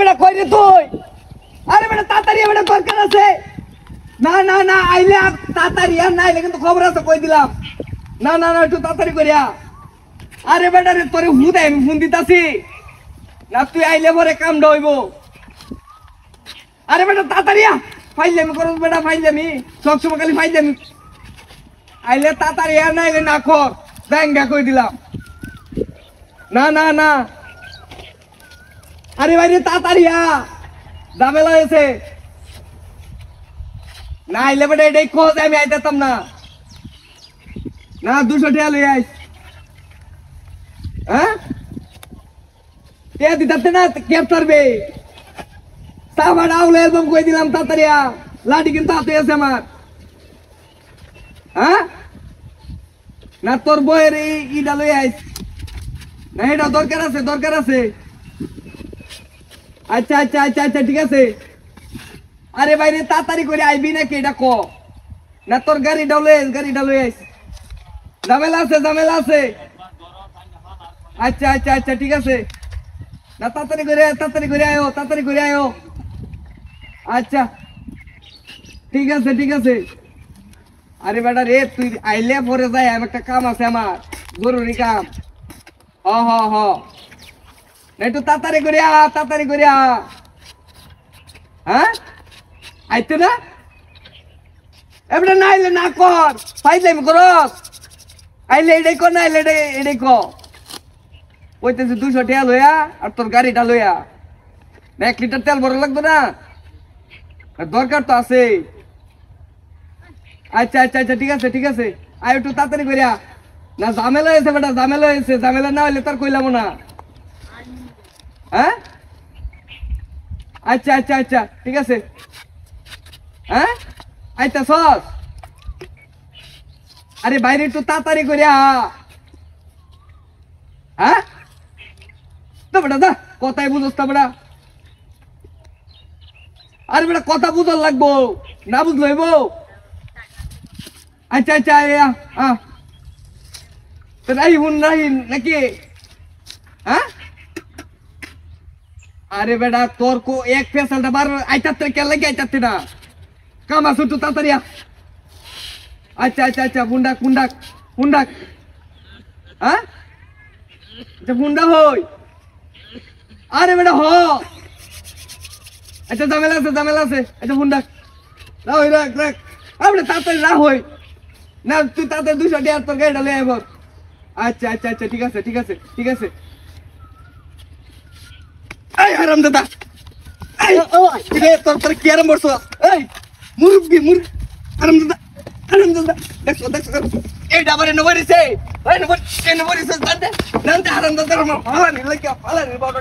বেটা কই রে তুই আরে বেটা তাড়াতাড়ি বেটা দরকার আছে না না না আইলে তাড়াতাড়ি আর না আইলে কিন্তু খবর আছে কই দিলাম না না না একটু তাড়াতাড়ি করিয়া আরে বেটা রে তোরে হুদাই আমি ফোন দিতাছি না তুই আইলে পরে কামটা হইব আরে বেটা তাড়াতাড়ি ফাইলামি করস বেটা ফাইলামি সবসময় খালি ফাইলামি আইলে তাড়াতাড়ি আর না আইলে না কর ব্যাঙ্গা কই দিলাম না না না আরে ভাই রে তাড়াতাড়ি ঝামেলা হয়েছে না আইলে বেটা এটাই খোঁজ আমি আইতাম না না 200 টাকা লই আইস হ্যাঁ কে দিতে না কে পারবে সাবার আউলে একদম কই দিলাম তাড়াতাড়ি লাঠি কিন্তু হাতে আছে আমার হ্যাঁ না তোর বইয়ের ইটা লই আইস না এটা দরকার আছে আচ্ছা আচ্ছা আচ্ছা আচ্ছা ঠিক আছে আরে ভাই রে তাড়াতাড়ি করে আইবি নাকি এটা ক না তোর গাড়িটা লই আইস ঝামেলা আছে আচ্ছা আচ্ছা আচ্ছা ঠিক আছে না তাড়াতাড়ি করে আয়ো আচ্ছা ঠিক আছে আরে বেটা রে তুই আইলে পরে যাই একটা কাম আছে আমার জরুরি কাম হ না একটু তাড়াতাড়ি করে হ্যাঁ আইতে না এবারে না আইলে না কর ফাইলামি করস আইলে এটাই কর না আইলে এটাই কর কইতেছি 200 টাকা লইয়া আর তোর গাড়িটা লইয়া 1 লিটার তেল ভরা লাগবে না দরকার তো আছে আচ্ছা আচ্ছা আচ্ছা ঠিক আছে আয় একটু তাড়াতাড়ি করিয়া না ঝামেলা হয়েছে বেটা ঝামেলা না হইলে তার কইলাম না হ্যাঁ আচ্ছা আচ্ছা আচ্ছা ঠিক আছে হ্যাঁ আইতা সস আরে বাইরে একটু তাড়াতাড়ি করিয়া হ্যাঁ তো বেটা দা কথাই বুঝোস তা বেটা আরে বেটা কথা বুঝার লাগবো না বুঝলো হইব আচ্ছা আচ্ছা রাহি নাকি হ্যাঁ আরে বেটা তোর কো এক পেশালটা বার আইতাতে কে লাগে আইতাতে না কামা সুটু তাড়াতাড়ি আচ্ছা আচ্ছা আচ্ছা বুন্ডাক হ্যাঁ আচ্ছা বুন্ডা হই আরে বেটা হ আচ্ছা ঝামেলা আছে আচ্ছা বুন্ডাক রাখ আপনি তাড়াতাড়ি না হই না তুই তাড়াতাড়ি 200 টাকা তোর গাড়িটা লই আইব আচ্ছা আচ্ছা আচ্ছা ঠিক আছে এই হারাম দাদা এই তোর কি আরাম বসছ এই মুরব্বি হারাম দাদা দেখো এই ডাবারে নবরিছে এই নবরিছে জানতে হারাম দাদা আমার ভালো নি লাগে ভালো নি বাবা